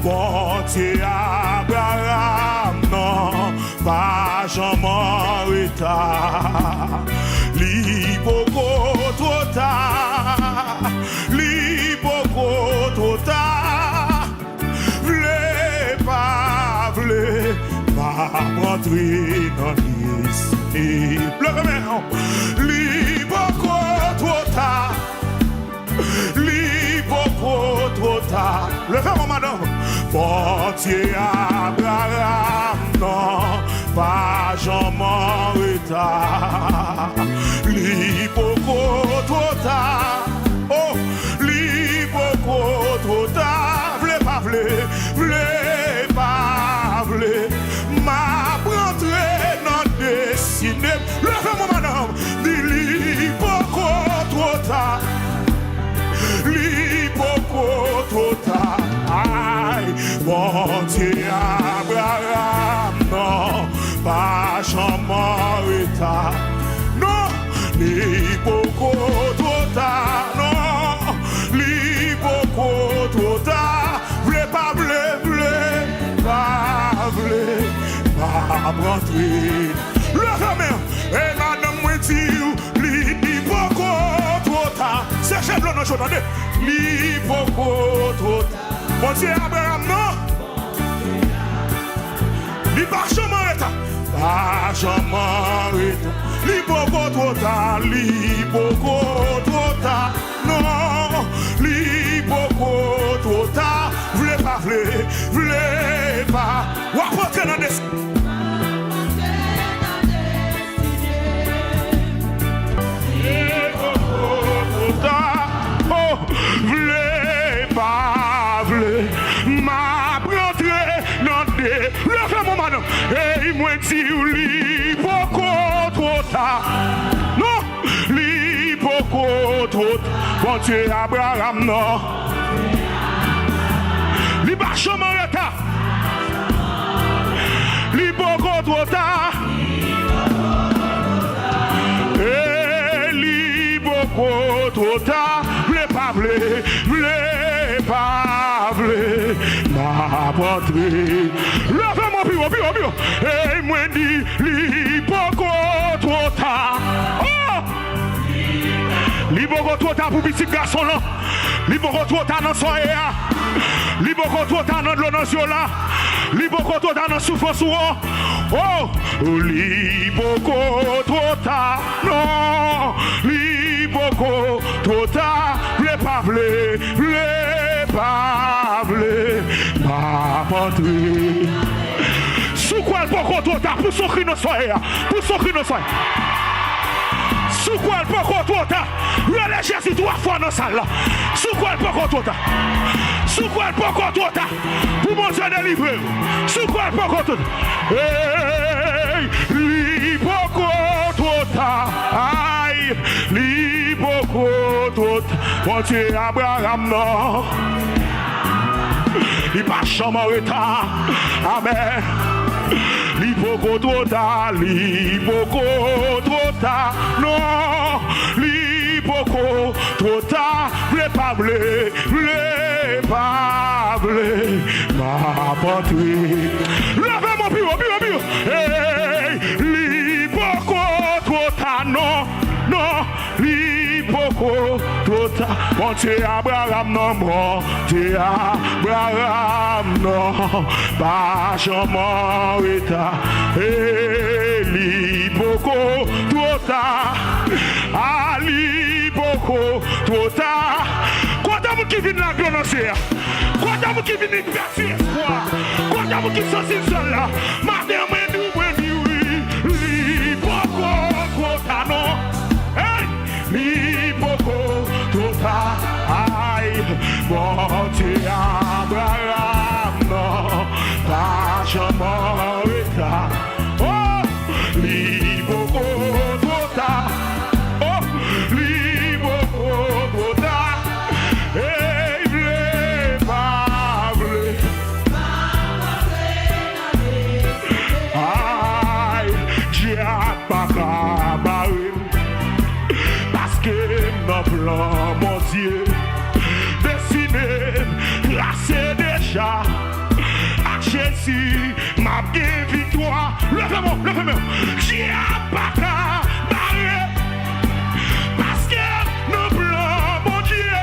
Bon Dieu Abraham, non, pas jamais retard. Li beaucoup trop tard, li beaucoup trop tard. V'lez pas, v'lez pas rentrer dans l'ici. Li beaucoup trop tard. Li beaucoup trop tard. Le fait mon madame. Bon Dieu Abraham, non, pas jamais retard. Li beaucoup trop tard. Oh, li beaucoup trop tard. V'lez pas, v'lez pas, v'lez. Ma rentrée dans destinée. Le fait mon madame. Li beaucoup trop tard. Li beaucoup trop tard. Aïe, bon Dieu Abraham, non, pas jamais retard. Non, li beaucoup trop tard. Non, li beaucoup trop tard. V'lez pas, v'lez pas, v'lez pas rentrer. Le fameux, et madame moi dit, li beaucoup trop tard. C'est chef là, non, j'entendais. Li beaucoup trop tard. Bon Dieu Abraham, non? Li pas jamais retard. Pas jamais retard. Li beaucoup trop tard. Li beaucoup trop tard. Non, li beaucoup trop tard. V'lez pas, v'lez pas. Ou apporter dans des... V'lez pas, v'lez ma rentrée dans des... Le fait mon madame. Et moi dit li beaucoup trop tard. Non, li beaucoup trop tard. Bon Dieu Abraham, non. Li pas jamais retard. Li beaucoup trop tard. Et li beaucoup trop tard. V'lez pas, v'lez ma rentrée. Levez mon pire. Et moi dit, li beaucoup trop tard. Oh! Li beaucoup trop tard pour petit garçon là. Li beaucoup trop tard dans soirée. Li beaucoup trop tard dans l'eau dans là. Li beaucoup trop tard dans souffrance. Oh! Li beaucoup trop tard. Non! Li beaucoup trop tard. V'lez pas, v'lez ma rentrée. Sous quoi le beaucoup trop tard pour son cri dans soirée. Pour son cri dans soirée. Sous quoi le beaucoup trop tard. Le Jésus 3 fois dans la salle là. Sous quoi le beaucoup trop tard. Sous quoi le beaucoup trop tard. Pour mon Dieu délivrer. Sous quoi le beaucoup trop tard. Hey, li beaucoup trop tard. Aïe, li beaucoup trop tard. Bon Dieu Abraham non. Il pas jamais retard. Amen. Li beaucoup trop tard. Li beaucoup trop tard. Non. Li beaucoup trop tard. V'lez pas, v'lez pas, v'lez ma patrie. Levez mon pire. Hey, li beaucoup trop tard. Non. Li beaucoup trop tard. Bon Dieu Abraham non, bon Dieu Abraham non, pas jamais retard. Et li beaucoup trop tard. Ah, li beaucoup trop tard. Quand vous qui vient la gloncer, quand vous qui vient percer espoir, quand vous qui sont seul là, madame oui, li beaucoup trop tard non. Li beaucoup trop tard. Aïe, bon Dieu Abraham non, pas jamais retard. Oh, li beaucoup trop tard. Oh, li beaucoup trop tard. Et v'lez pas, v'lez. Aïe, Dieu a pas cabaré. Parce que nos plans, mon Dieu, destinés si m'a bien victoire. Levez-moi. J'y a pas qu'à barrer. Parce que nos plans, mon Dieu,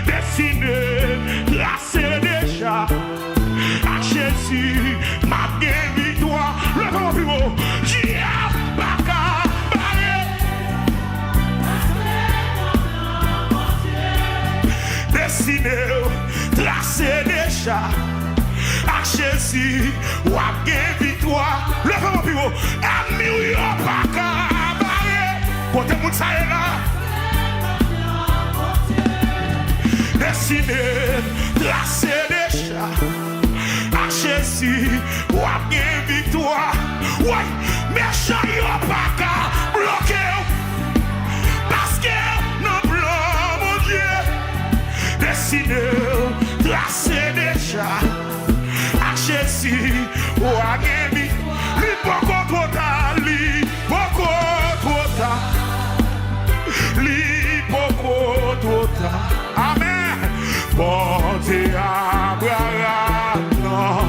destinés, tracés déjà. À Jésus, m'a bien victoire. Levez-moi plus haut. J'y a pas qu'à barrer. Destinés, tracés déjà. À Jésus, ou à bien victoire. Levez-moi plus haut. Ami ou y'a pas qu'à barrer. Côté moun sa est là. Destiné, tracé déjà. À Jésus, ou à bien victoire. Ouais, méchant y'a pas qu'à bloquer. Parce que nos plans, mon Dieu. Destiné, tracé déjà. À Jésus, ou à bien victoire. Li beaucoup trop tard, li beaucoup trop tard. Li beaucoup trop tard. Amen. Bon Dieu Abraham, non,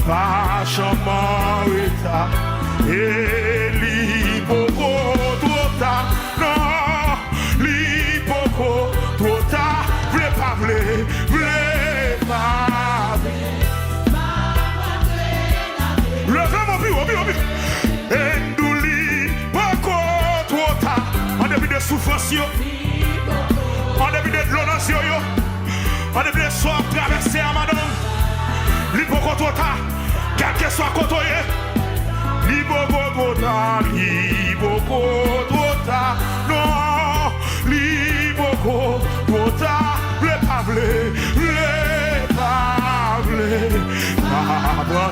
pas jamais retard. Et li beaucoup trop tard. Non, li beaucoup trop tard. V'lez pas, v'lez pas. Levez-moi plus haut. Et nous li beaucoup trop tard. En début de souffrance, en début de violence, en début de soir traversé à madame. Li beaucoup trop tard. Quel que soit côté. Li beaucoup trop tard. Li beaucoup trop tard. Non, li beaucoup trop tard. V'lez pas, v'lez pas.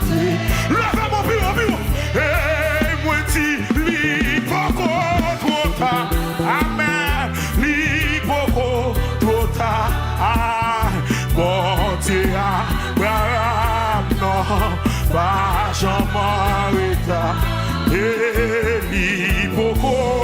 Levez-moi plus haut. Et moi dis, li beaucoup trop tard. Amen. Li beaucoup trop tard. Bon Dieu Abraham, non, pas jamais retard. Et li beaucoup